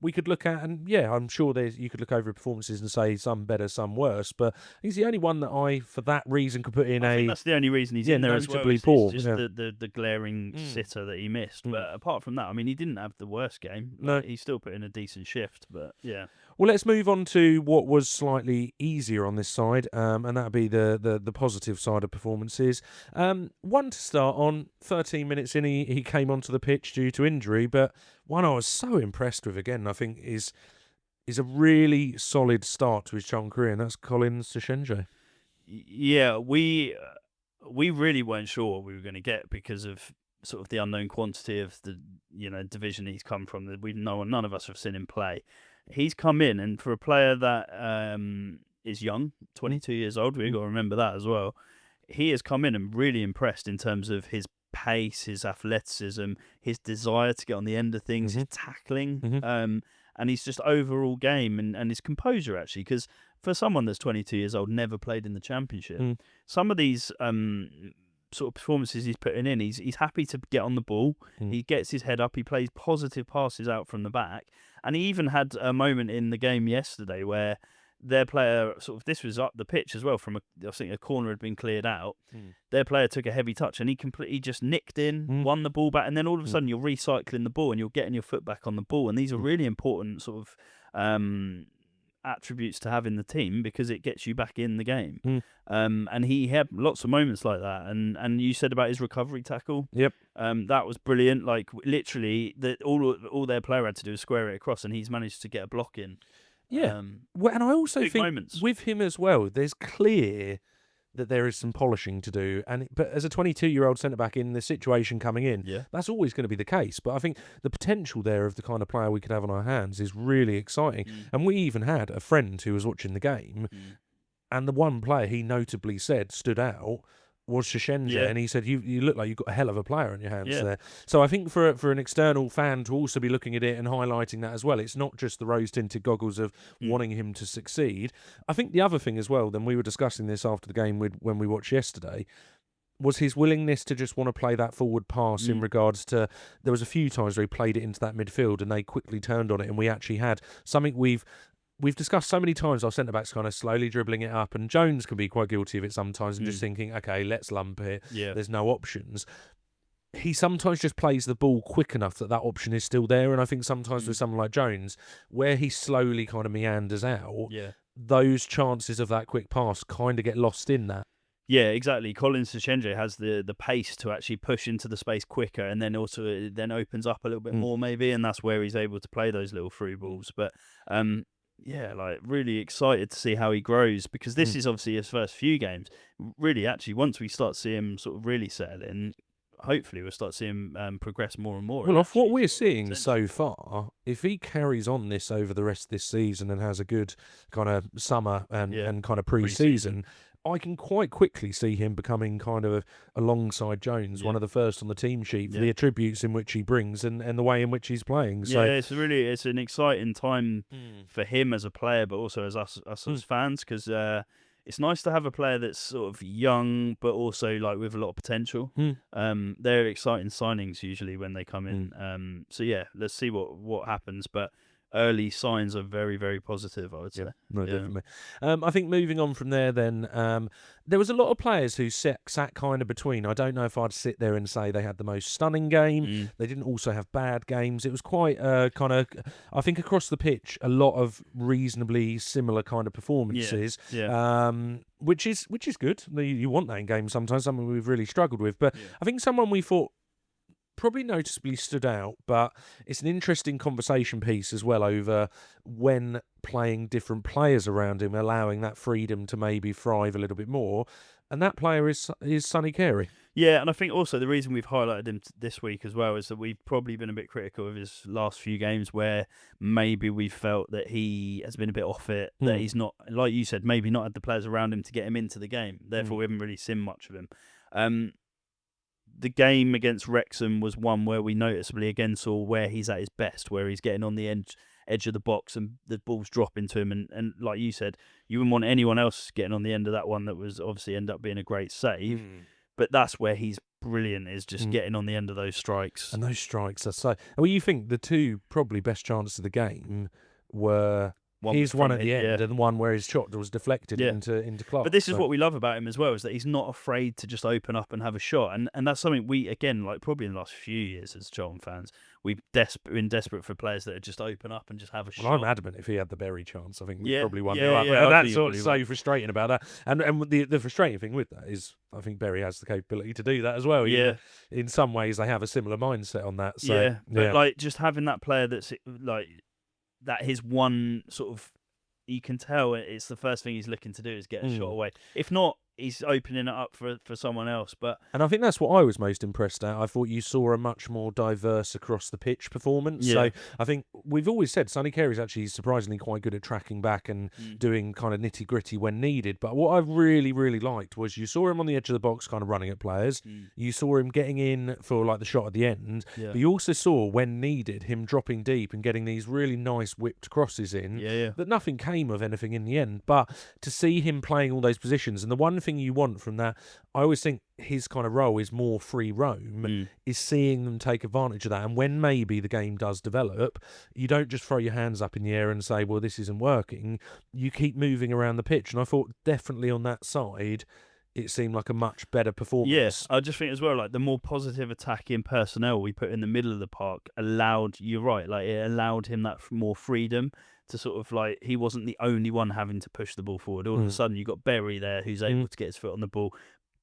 we could look at, and yeah, I'm sure you could look over performances and say some better, some worse, but he's the only one that I, for that reason, could put in
I think that's the only reason he's in there as well.
notably
It's
poor.
just
Yeah.
the glaring sitter that he missed. But apart from that, I mean, he didn't have the worst game.
No.
He still put in a decent shift, but yeah.
Well, let's move on to what was slightly easier on this side, and that would be the positive side of performances. One to start on, 13 minutes in, he came onto the pitch due to injury, but one I was so impressed with, again, I think is a really solid start to his Charlton career, and that's Colin Sochenje.
Yeah, we really weren't sure what we were going to get because of sort of the unknown quantity of the division he's come from. That none of us have seen him play. He's come in, and for a player that is young, 22 years old, we've got to remember that as well. He has come in and really impressed in terms of his pace, his athleticism, his desire to get on the end of things, his tackling, and he's just overall game and his composure, actually, because for someone that's 22 years old, never played in the Championship, some of these sort of performances he's putting in, he's happy to get on the ball, he gets his head up, he plays positive passes out from the back, and he even had a moment in the game yesterday where their player this was up the pitch as well from I think a corner had been cleared out. Their player took a heavy touch and he completely just nicked in, won the ball back, and then all of a sudden you're recycling the ball and you're getting your foot back on the ball, and these are really important sort of attributes to have in the team because it gets you back in the game. And he had lots of moments like that, and you said about his recovery tackle.
Yep.
That was brilliant. Like literally, all their player had to do was square it across, and he's managed to get a block in.
Yeah. Well, and I also think
moments
with him as well, there's clear that there is some polishing to do. But as a 22-year-old centre-back in the situation coming in, that's always going to be the case. But I think the potential there of the kind of player we could have on our hands is really exciting. And we even had a friend who was watching the game, and the one player he notably said stood out was Sochenje, and he said, you look like you've got a hell of a player on your hands there. So I think for an external fan to also be looking at it and highlighting that as well, it's not just the rose-tinted goggles of wanting him to succeed. I think the other thing as well, then we were discussing this after the game when we watched yesterday, was his willingness to just want to play that forward pass in regards to, there was a few times where he played it into that midfield and they quickly turned on it, and we actually had something we've discussed so many times, our centre-backs kind of slowly dribbling it up, and Jones can be quite guilty of it sometimes and just thinking, okay, let's lump it. There's no options. He sometimes just plays the ball quick enough that option is still there, and I think sometimes with someone like Jones, where he slowly kind of meanders out, those chances of that quick pass kind of get lost in that.
Yeah, exactly. Colin Sochenje has the pace to actually push into the space quicker, and then also it then opens up a little bit more maybe, and that's where he's able to play those little through balls. But yeah, like really excited to see how he grows, because this is obviously his first few games. Really, actually, once we start seeing him sort of really settle in, hopefully we'll start seeing him progress more and more.
Well, off what we're seeing so far, if he carries on this over the rest of this season and has a good kind of summer and kind of pre-season, I can quite quickly see him becoming kind of alongside Jones, one of the first on the team sheet for the attributes in which he brings and the way in which he's playing. So
it's an exciting time for him as a player, but also as us as fans, because it's nice to have a player that's sort of young, but also like with a lot of potential. They're exciting signings usually when they come in. So yeah, let's see what happens, but early signs are very, very positive, I would say.
Definitely. I think moving on from there then, there was a lot of players who sat kind of between. I don't know if I'd sit there and say they had the most stunning game. They didn't also have bad games. It was quite kind of, I think across the pitch, a lot of reasonably similar kind of performances. Which is good. You want that in games sometimes, something we've really struggled with. But I think someone we thought probably noticeably stood out, but it's an interesting conversation piece as well over when playing different players around him, allowing that freedom to maybe thrive a little bit more. And that player is Sonny Carey.
Yeah, and I think also the reason we've highlighted him this week as well is that we've probably been a bit critical of his last few games, where maybe we felt that he has been a bit off it, that he's not, like you said, maybe not had the players around him to get him into the game. Therefore, we haven't really seen much of him. The game against Wrexham was one where we noticeably again saw where he's at his best, where he's getting on the edge of the box and the ball's dropping to him. And like you said, you wouldn't want anyone else getting on the end of that one that was obviously end up being a great save. But that's where he's brilliant is just getting on the end of those strikes.
And those strikes are so... Well, you think the two probably best chances of the game were... Here's one at the end, and one where his shot was deflected into Clark.
But this is what we love about him as well, is that he's not afraid to just open up and have a shot. And that's something we, again, like probably in the last few years as Charlton fans, we've been desperate for players that just open up and just have a shot.
Well, I'm adamant if he had the Berry chance, I think we probably won.
Yeah,
and that's what's so frustrating about that. And the frustrating thing with that is I think Berry has the capability to do that as well.
Yeah.
In some ways, they have a similar mindset on that. So,
but like just having that player that's like, that his one sort of, you can tell it's the first thing he's looking to do is get a shot away. If not, he's opening it up for someone else.
And I think that's what I was most impressed at. I thought you saw a much more diverse across the pitch performance.
Yeah.
So I think we've always said Sonny Carey's actually surprisingly quite good at tracking back and doing kind of nitty gritty when needed. But what I really, really liked was you saw him on the edge of the box kind of running at players. You saw him getting in for like the shot at the end. But you also saw when needed him dropping deep and getting these really nice whipped crosses in. That nothing came of anything in the end. But to see him playing all those positions, and the one thing you want from that, I always think his kind of role is more free roam, is seeing them take advantage of that. And when maybe the game does develop, you don't just throw your hands up in the air and say, well, this isn't working. You keep moving around the pitch. And I thought definitely on that side, it seemed like a much better performance.
Yes, I just think as well, like the more positive attacking personnel we put in the middle of the park allowed, you're right, like it allowed him that more freedom to sort of like, he wasn't the only one having to push the ball forward. All of a sudden you got Berry there who's able to get his foot on the ball.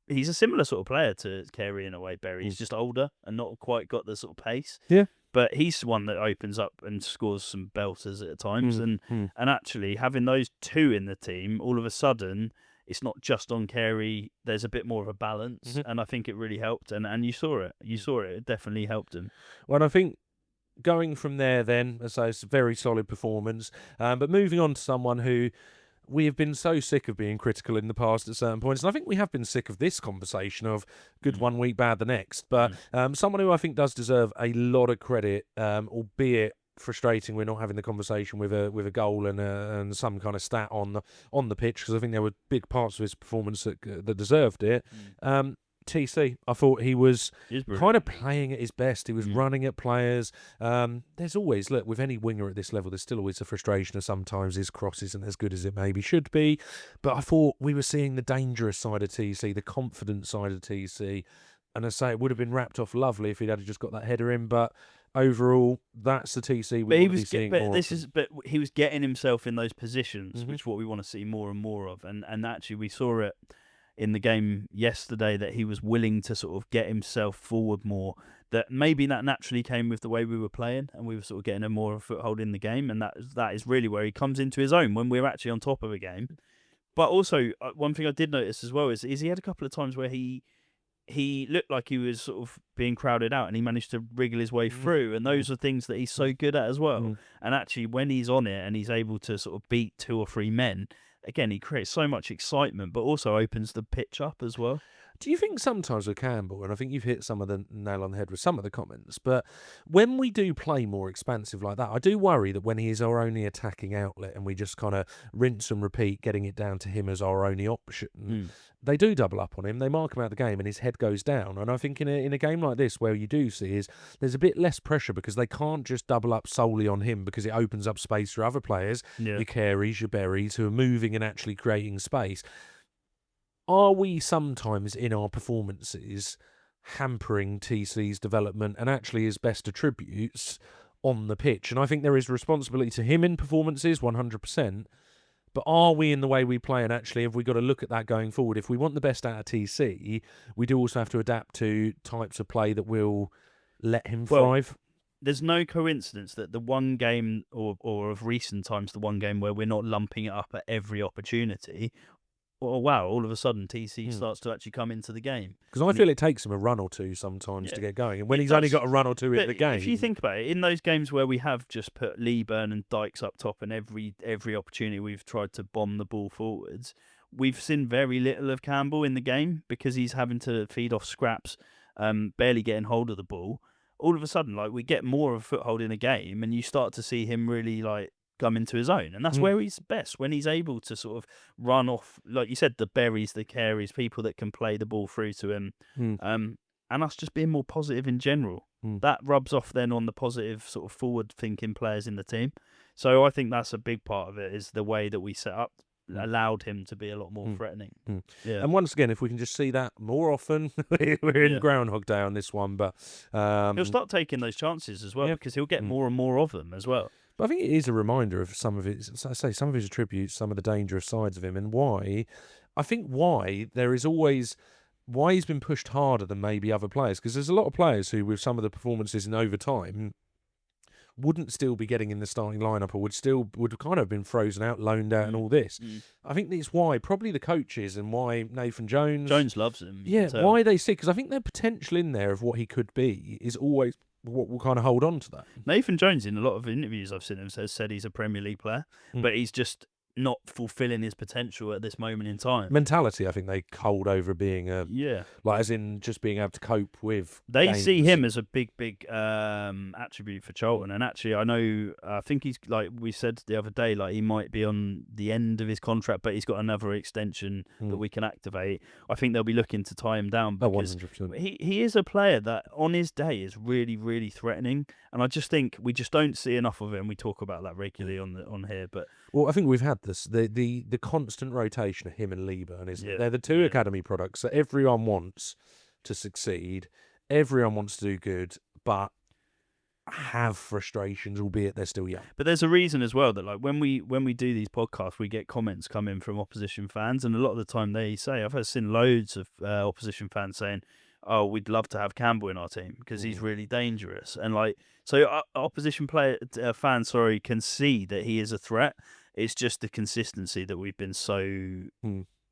He's a similar sort of player to Carey in a way, Berry. He's just older and not quite got the sort of pace.
Yeah.
But he's one that opens up and scores some belters at times. And actually having those two in the team, all of a sudden, it's not just on Carey. There's a bit more of a balance. And I think it really helped. And you saw it. You saw it. It definitely helped him.
Well, and I think going from there then, as I say, it's a very solid performance. But moving on to someone who we have been so sick of being critical in the past at certain points, and I think we have been sick of this conversation of good one week, bad the next. But someone who I think does deserve a lot of credit, albeit frustrating we're not having the conversation with a goal and some kind of stat on the pitch, because I think there were big parts of his performance that deserved it. TC, I thought he was kind of playing at his best. He was running at players. There's always, look, with any winger at this level, there's still always a frustration of sometimes his cross isn't as good as it maybe should be. But I thought we were seeing the dangerous side of TC, the confident side of TC. And I say it would have been wrapped off lovely if he'd had just got that header in. But overall, that's the TC we want to be seeing more.
But he was getting himself in those positions, which is what we want to see more and more of. And actually, we saw it in the game yesterday, that he was willing to sort of get himself forward more. That maybe that naturally came with the way we were playing, and we were sort of getting a more of a foothold in the game, and that is really where he comes into his own when we're actually on top of a game. But also, one thing I did notice as well is he had a couple of times where he looked like he was sort of being crowded out, and he managed to wriggle his way through, and those are things that he's so good at as well. And actually, when he's on it and he's able to sort of beat 2 or 3 men, again, he creates so much excitement, but also opens the pitch up as well.
Do you think sometimes with Campbell, and I think you've hit some of the nail on the head with some of the comments, but when we do play more expansive like that, I do worry that when he is our only attacking outlet and we just kind of rinse and repeat, getting it down to him as our only option, they do double up on him, they mark him out of the game, and his head goes down. And I think in a game like this, where you do see is there's a bit less pressure because they can't just double up solely on him, because it opens up space for other players, your Careys, your Berries, who are moving and actually creating space. Are we sometimes in our performances hampering TC's development and actually his best attributes on the pitch? And I think there is responsibility to him in performances, 100%. But are we in the way we play, and actually have we got to look at that going forward? If we want the best out of TC, we do also have to adapt to types of play that will let him thrive.
There's no coincidence that the one game, or of recent times, the one game where we're not lumping it up at every opportunity, well, wow, all of a sudden TC starts to actually come into the game.
Because I feel it takes him a run or two sometimes to get going. And when he's only got a run or two in the game...
If you think about it, in those games where we have just put Leeburn and Dykes up top, and every opportunity we've tried to bomb the ball forwards, we've seen very little of Campbell in the game because he's having to feed off scraps, barely getting hold of the ball. All of a sudden, like, we get more of a foothold in a game, and you start to see him really, like, come into his own, and that's where he's best, when he's able to sort of run off, like you said, the Berries, the Careys, people that can play the ball through to him. and us just being more positive in general. That rubs off then on the positive sort of forward-thinking players in the team. So I think that's a big part of it, is the way that we set up allowed him to be a lot more threatening. Yeah.
And once again, if we can just see that more often, we're in Groundhog Day on this one. But
he'll start taking those chances as well, because he'll get more and more of them as well.
But I think it is a reminder of some of his, as I say, some of his attributes, some of the dangerous sides of him, and why there is always, why he's been pushed harder than maybe other players. Because there's a lot of players who, with some of the performances in overtime, wouldn't still be getting in the starting lineup, or would kind of have been frozen out, loaned out, and all this. I think that's why probably the coaches, and why Nathan Jones
loves him.
Yeah, why they see, because I think their potential in there of what he could be is always what will kind of hold on to that.
Nathan Jones, in a lot of interviews I've seen him, has said he's a Premier League player, but he's just not fulfilling his potential at this moment in time.
Mentality, I think they hold over being like as in just being able to cope with.
They see him as a big attribute for Charlton, and actually I think he's, like we said the other day, like he might be on the end of his contract, but he's got another extension that we can activate. I think they'll be looking to tie him down, because
100%.
he is a player that on his day is really, really threatening, and I just think we just don't see enough of him. We talk about that regularly on here, but
I think we've had this the constant rotation of him and Lieberman, isn't it? They're the two academy products that everyone wants to succeed, everyone wants to do good, but have frustrations, albeit they're still young.
But there's a reason as well that, like, when we do these podcasts, we get comments coming from opposition fans, and a lot of the time they say, I've seen loads of opposition fans saying, "Oh, we'd love to have Campbell in our team because he's really dangerous," and like, so opposition fans can see that he is a threat. It's just the consistency that we've been so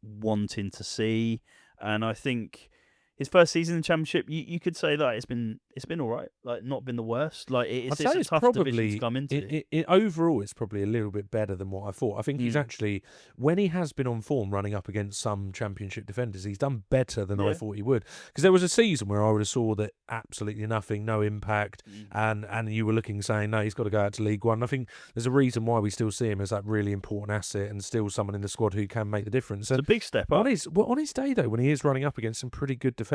wanting to see, and I think his first season in the Championship, you could say that it's been all right, like not been the worst. Like it's a tough division to come into.
Overall, it's probably a little bit better than what I thought. I think he's actually, when he has been on form running up against some Championship defenders, he's done better than I thought he would. Because there was a season where I would have saw that absolutely nothing, no impact, and you were looking saying, no, he's got to go out to League One. I think there's a reason why we still see him as that really important asset and still someone in the squad who can make the difference.
It's a big step up.
On his day, though, when he is running up against some pretty good defenders,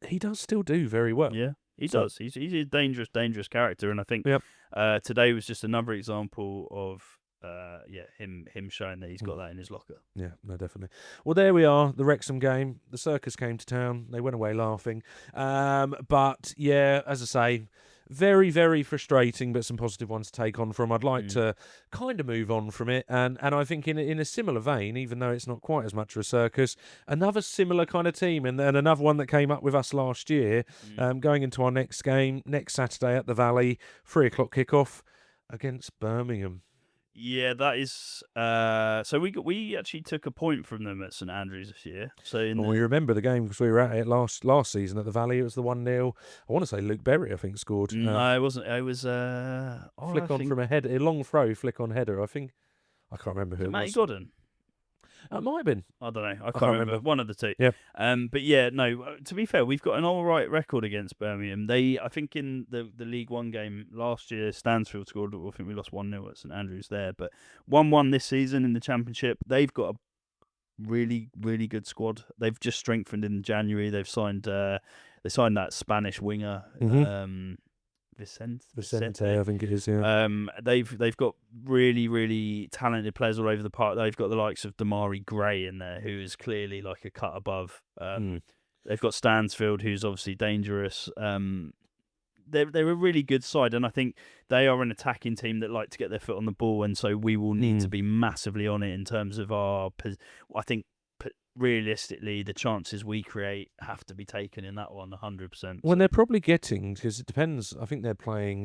he does still do very well.
Yeah, he does. He's a dangerous character, and I think today was just another example of him showing that he's got that in his locker.
Yeah, no, definitely. Well, there we are, the Wrexham game. The circus came to town. They went away laughing. But yeah, as I say, very, very frustrating, but some positive ones to take on from. I'd like to kind of move on from it. And I think in a similar vein, even though it's not quite as much of a circus, another similar kind of team, and another one that came up with us last year, going into our next game, next Saturday at the Valley, 3 o'clock kickoff against Birmingham.
Yeah, that is. So we actually took a point from them at St Andrews this year. So
we remember the game because we were at it last season at the Valley. It was the 1-0. I want to say Luke Berry, I think, scored.
No, it wasn't. It was
flick on from a header, a long throw, flick on header. I think I can't remember who it was.
Matty Godden.
It might have been.
I don't know. I can't remember. One of the two.
Yeah.
But yeah, no. To be fair, we've got an all right record against Birmingham. I think in the League One game last year, Stansfield scored. I think we lost 1-0 at St Andrews there, but 1-1 this season in the Championship. They've got a really, really good squad. They've just strengthened in January. They've signed. They signed that Spanish winger. Vicente,
I think it is. Yeah.
They've got really, really talented players all over the park. They've got the likes of Damari Gray in there, who is clearly like a cut above. They've got Stansfield, who's obviously dangerous. They're a really good side, and I think they are an attacking team that like to get their foot on the ball, and so we will need to be massively on it in terms of our. I think realistically, the chances we create have to be taken in that one 100%.
When they're probably getting, because it depends, I think they're playing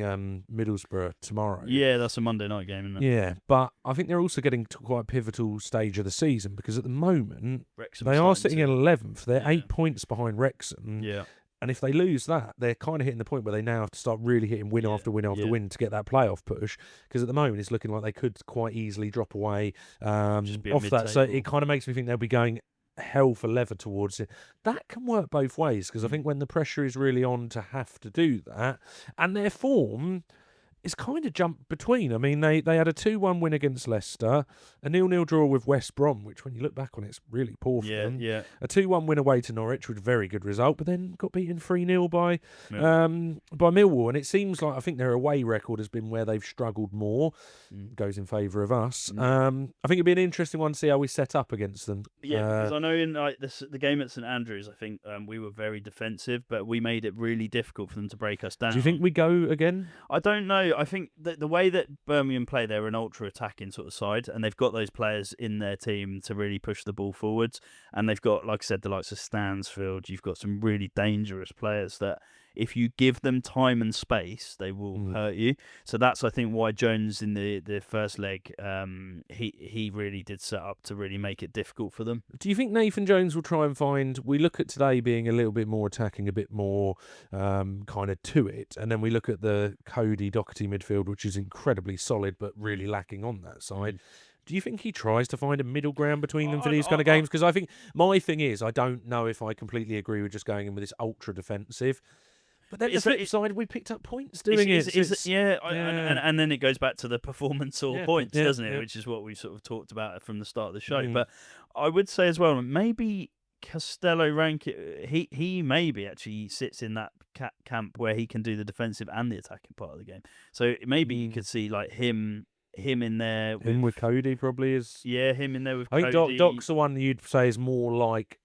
Middlesbrough tomorrow.
Yeah, that's a Monday night game, isn't it?
Yeah, but I think they're also getting to quite a pivotal stage of the season, because at the moment,
Wrexham
they are sitting in 11th. They're 8 points behind Wrexham.
Yeah.
And if they lose that, they're kind of hitting the point where they now have to start really hitting win after win after win to get that playoff push. Because at the moment, it's looking like they could quite easily drop away off that. So it kind of makes me think they'll be going hell for leather towards it. That can work both ways, because I think when the pressure is really on to have to do that, and their form, it's kind of jumped between. I mean, they had a 2-1 win against Leicester, a 0-0 draw with West Brom, which when you look back on it, it's really poor for them.
Yeah.
A 2-1 win away to Norwich, with a very good result, but then got beaten 3-0 by Millwall. And it seems like, I think their away record has been where they've struggled more. Goes in favour of us. I think it'd be an interesting one to see how we set up against them.
Yeah, because I know in the game at St Andrews, I think we were very defensive, but we made it really difficult for them to break us down.
Do you think we go again?
I don't know. I think that the way that Birmingham play, they're an ultra-attacking sort of side, and they've got those players in their team to really push the ball forwards. And they've got, like I said, the likes of Stansfield. You've got some really dangerous players that, if you give them time and space, they will hurt you. So that's, I think, why Jones in the first leg, he really did set up to really make it difficult for them.
Do you think Nathan Jones will try and find... We look at today being a little bit more attacking, a bit more kind of to it, and then we look at the Cody Doherty midfield, which is incredibly solid but really lacking on that side. Do you think he tries to find a middle ground between them for these kind of games? Because I think my thing is, I don't know if I completely agree with just going in with this ultra defensive. But then the flip side, we picked up points doing it.
And then it goes back to the performance or points, doesn't it? Which is what we sort of talked about from the start of the show. But I would say as well, maybe Costello he maybe actually sits in that camp where he can do the defensive and the attacking part of the game. So maybe you could see like him in there.
Him with Cody probably is.
Yeah, him in there with Cody.
I think Doc's the one you'd say is more like...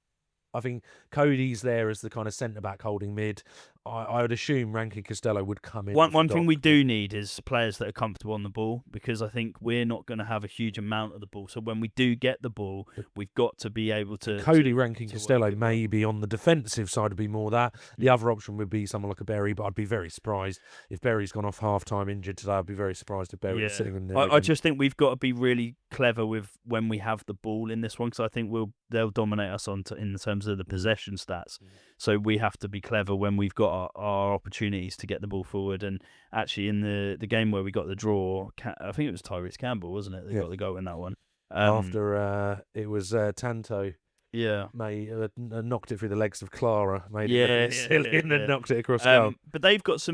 I think Cody's there as the kind of centre-back holding mid. I would assume Rankin Costello would come in.
One thing we do need is players that are comfortable on the ball, because I think we're not going to have a huge amount of the ball. So when we do get the ball, we've got to be able to...
Cody Rankin Costello maybe on the defensive side would be more that. The other option would be someone like a Berry, but I'd be very surprised if Berry's gone off half-time injured today. I'd be very surprised if Berry's sitting in there.
I just think we've got to be really clever with when we have the ball in this one, because I think they'll dominate us in terms of the possession stats. So we have to be clever when we've got our opportunities to get the ball forward. And actually, in the game where we got the draw, I think it was Tyrese Campbell, wasn't it? They got the goal in that one.
After it was Tanto.
Yeah,
knocked it through the legs of Clara. Made it silly and then knocked it across goal.
But they've got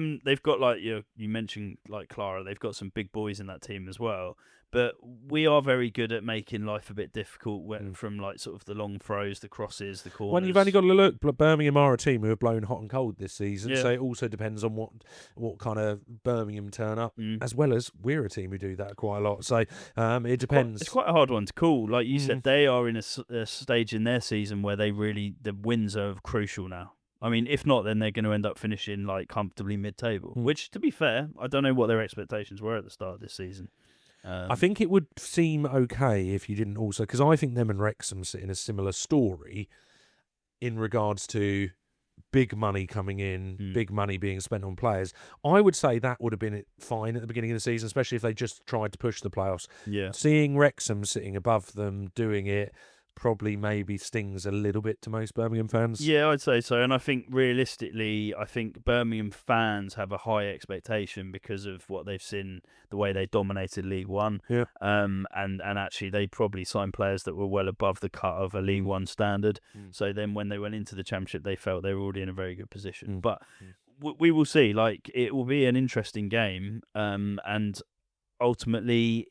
like you mentioned, like Clara. They've got some big boys in that team as well. But we are very good at making life a bit difficult from like sort of the long throws, the crosses, the corners.
When you've only got to look, Birmingham are a team who are blown hot and cold this season, so it also depends on what kind of Birmingham turn up, as well as we're a team who do that quite a lot. So it depends.
It's quite a hard one to call. Like you said, they are in a stage in their season where the wins are crucial now. I mean, if not, then they're going to end up finishing like comfortably mid-table, which, to be fair, I don't know what their expectations were at the start of this season.
I think it would seem okay if you didn't also... Because I think them and Wrexham sit in a similar story in regards to big money coming in, big money being spent on players. I would say that would have been fine at the beginning of the season, especially if they just tried to push the playoffs.
Yeah.
Seeing Wrexham sitting above them, doing it, probably maybe stings a little bit to most Birmingham fans.
Yeah, I'd say so. And I think realistically, Birmingham fans have a high expectation because of what they've seen, the way they dominated League One.
Yeah.
And actually they probably signed players that were well above the cut of a League One standard. So then when they went into the Championship, they felt they were already in a very good position. But we will see. Like, it will be an interesting game. And ultimately,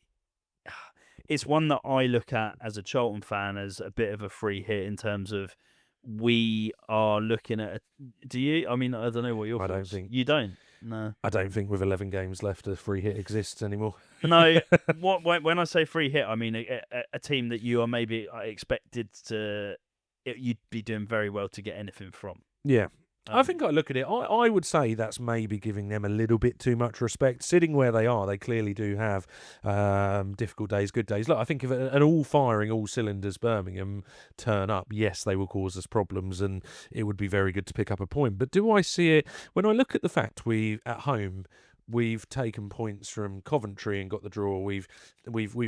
it's one that I look at as a Charlton fan as a bit of a free hit in terms of we are looking at... Do you? I mean, I don't know what your thoughts.
I don't think...
You don't? No.
I don't think with 11 games left a free hit exists anymore.
No. When I say free hit, I mean a team that you are maybe expected to... You'd be doing very well to get anything from.
Yeah. I think I look at it, I would say that's maybe giving them a little bit too much respect. Sitting where they are, they clearly do have difficult days, good days. Look, I think if an all-firing, all-cylinders Birmingham turn up, yes, they will cause us problems and it would be very good to pick up a point. But do I see it, when I look at the fact at home, we've taken points from Coventry and got the draw. We've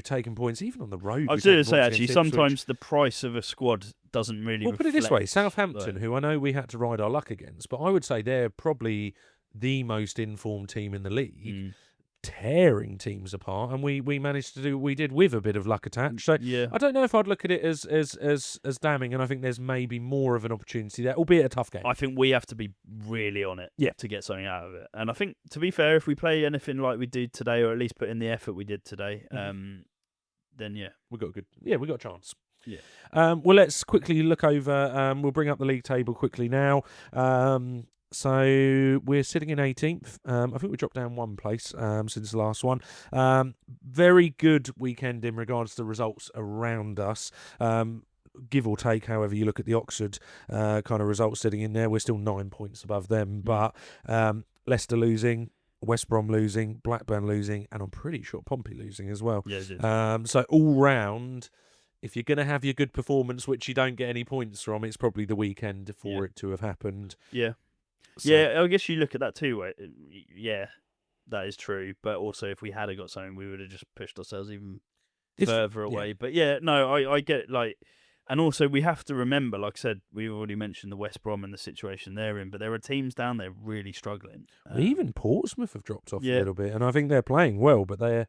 taken points even on the road.
I was going to say, actually, sometimes the price of a squad doesn't really
put it this way, Southampton, who I know we had to ride our luck against, but I would say they're probably the most informed team in the league. tearing teams apart, and we managed to do what we did with a bit of luck attached. So
Yeah.
I don't know if I'd look at it as damning, and I think there's maybe more of an opportunity there, albeit a tough game.
I think we have to be really on it
Yeah.
to get something out of it. And I think, to be fair, if we play anything like we did today, or at least put in the effort we did today, then yeah,
we got a chance.
Yeah.
Well, let's quickly look over. We'll bring up the league table quickly now. So we're sitting in 18th. I think we dropped down one place since the last one. Very good weekend in regards to results around us. Give or take, however you look at the Oxford kind of results sitting in there, we're still 9 points above them. But Leicester losing, West Brom losing, Blackburn losing, and I'm pretty sure Pompey losing as well.
Yeah, it is.
So all round, if you're going to have your good performance, which you don't get any points from, it's probably the weekend for it to have happened.
Yeah.
So,
Yeah, I guess you look at that too. Yeah, that is true. But also, if we had got something, we would have just pushed ourselves even further away.
Yeah.
But yeah, no, I get it, like, and also we have to remember, like I said, we already mentioned the West Brom and the situation they're in, but there are teams down there really struggling.
Even Portsmouth have dropped off
yeah.
a little bit, and I think they're playing well, but they're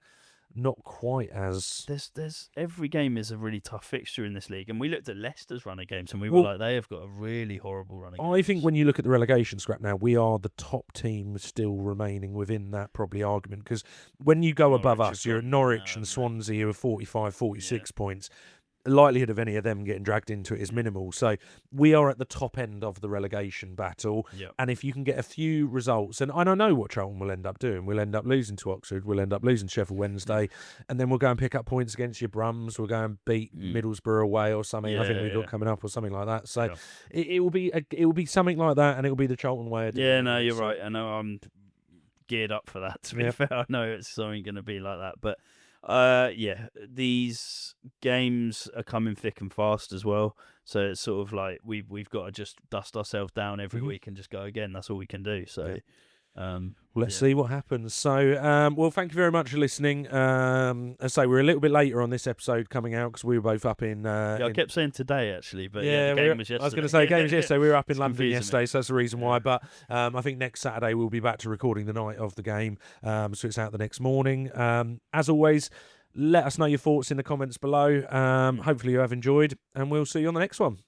not quite as.
There's every game is a really tough fixture in this league, and we looked at Leicester's run of games, and we were like, they have got a really horrible run of games.
I think when you look at the relegation scrap now, we are the top team still remaining within that probably argument, because when you go above us, you're at Norwich and Swansea, who are 45, 46 points. The likelihood of any of them getting dragged into it is minimal. So we are at the top end of the relegation battle.
Yep.
And if you can get a few results, and I know what Charlton will end up doing. We'll end up losing to Oxford. We'll end up losing to Sheffield Wednesday. And then we'll go and pick up points against your Brums. We'll go and beat Middlesbrough away or something. I think we've got coming up or something like that. So it will be something like that, and it will be the Charlton way of doing it.
Yeah, no, you're right. I know I'm geared up for that, to be fair. I know it's something going to be like that. But these games are coming thick and fast as well. So it's sort of like we've got to just dust ourselves down every week and just go again. That's all we can do. So
let's see what happens. So well, thank you very much for listening. As I say, we're a little bit later on this episode coming out because we were both up in.
I kept saying today actually, but the game was yesterday.
I was going to say game was yesterday. We were up in
It's
London yesterday,
me.
so that's the reason why. But I think next Saturday we'll be back to recording the night of the game, so it's out the next morning. As always, let us know your thoughts in the comments below. Hopefully you have enjoyed, and we'll see you on the next one.